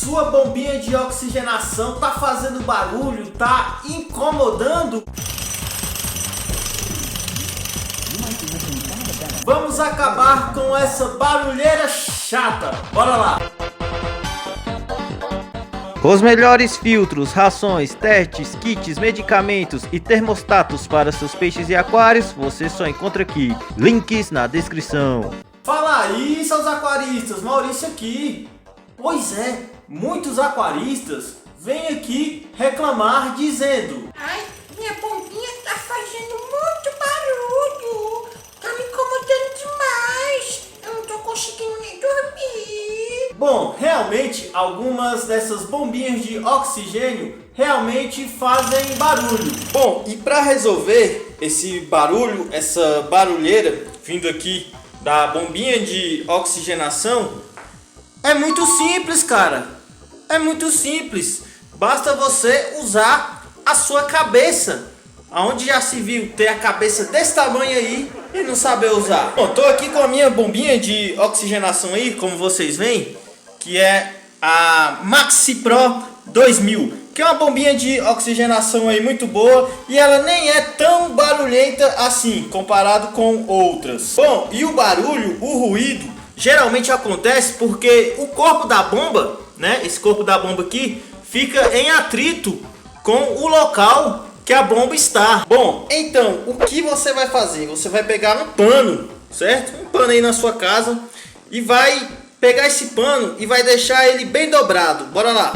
Sua bombinha de oxigenação tá fazendo barulho, tá incomodando? Vamos acabar com essa barulheira chata. Bora lá! Os melhores filtros, rações, testes, kits, medicamentos e termostatos para seus peixes e aquários você só encontra aqui. Links na descrição. Fala aí, seus aquaristas, Maurício aqui. Pois é, muitos aquaristas vêm aqui reclamar dizendo: ai, minha bombinha tá fazendo muito barulho, tá me incomodando demais, eu não tô conseguindo nem dormir. Bom, realmente algumas dessas bombinhas de oxigênio realmente fazem barulho. Bom, e para resolver esse barulho, essa barulheira vindo aqui da bombinha de oxigenação, é muito simples, cara. É muito simples. Basta você usar a sua cabeça. Aonde já se viu ter a cabeça desse tamanho aí e não saber usar? Bom, tô aqui com a minha bombinha de oxigenação aí, como vocês veem, que é a Maxi Pro 2000, que é uma bombinha de oxigenação aí muito boa e ela nem é tão barulhenta assim, comparado com outras. Bom, e o barulho, o ruído, geralmente acontece porque o corpo da bomba, né, esse corpo da bomba aqui, fica em atrito com o local que a bomba está. Bom, então, o que você vai fazer? Você vai pegar um pano, certo? Um pano aí na sua casa e vai pegar esse pano e vai deixar ele bem dobrado. Bora lá!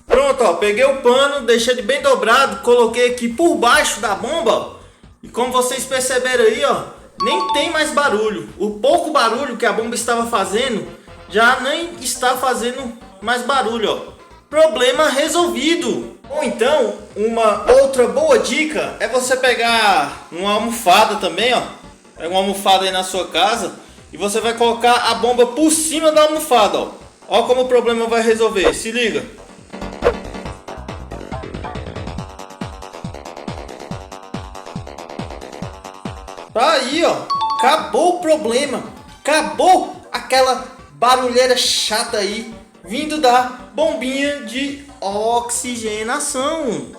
Pronto, ó, peguei o pano, deixei ele bem dobrado, coloquei aqui por baixo da bomba, ó, e como vocês perceberam aí, ó, nem tem mais barulho. O pouco barulho que a bomba estava fazendo já nem está fazendo mais barulho, ó. Problema resolvido. Ou então, uma outra boa dica é você pegar uma almofada também, ó. Pega uma almofada aí na sua casa e você vai colocar a bomba por cima da almofada, ó. Ó como o problema vai resolver, se liga. Tá aí, ó. Acabou o problema. Acabou aquela barulheira chata aí vindo da bombinha de oxigenação.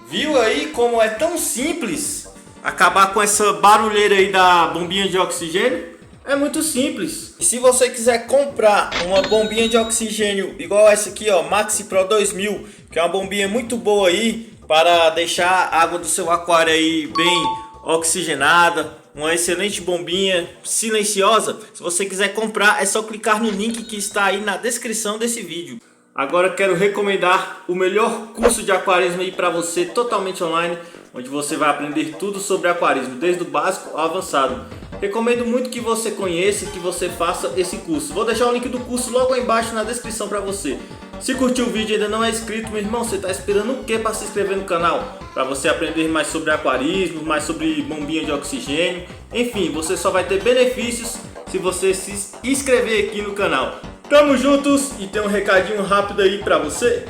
Viu aí como é tão simples acabar com essa barulheira aí da bombinha de oxigênio? É muito simples. E se você quiser comprar uma bombinha de oxigênio igual essa aqui, ó, Maxi Pro 2000, que é uma bombinha muito boa aí para deixar a água do seu aquário aí bem oxigenada, uma excelente bombinha silenciosa. Se você quiser comprar, é só clicar no link que está aí na descrição desse vídeo. Agora quero recomendar o melhor curso de aquarismo aí para você, totalmente online, onde você vai aprender tudo sobre aquarismo, desde o básico ao avançado. Recomendo muito que você conheça, que você faça esse curso. Vou deixar o link do curso logo aí embaixo na descrição para você. Se curtiu o vídeo e ainda não é inscrito, meu irmão, você está esperando o que para se inscrever no canal? Para você aprender mais sobre aquarismo, mais sobre bombinha de oxigênio. Enfim, você só vai ter benefícios se você se inscrever aqui no canal. Tamo juntos e tem um recadinho rápido aí para você.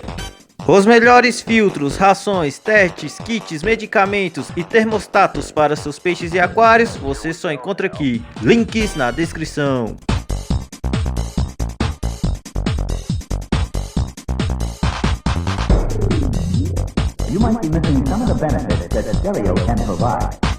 Os melhores filtros, rações, testes, kits, medicamentos e termostatos para seus peixes e aquários você só encontra aqui. Links na descrição. You might be missing some of the benefits that stereo can provide.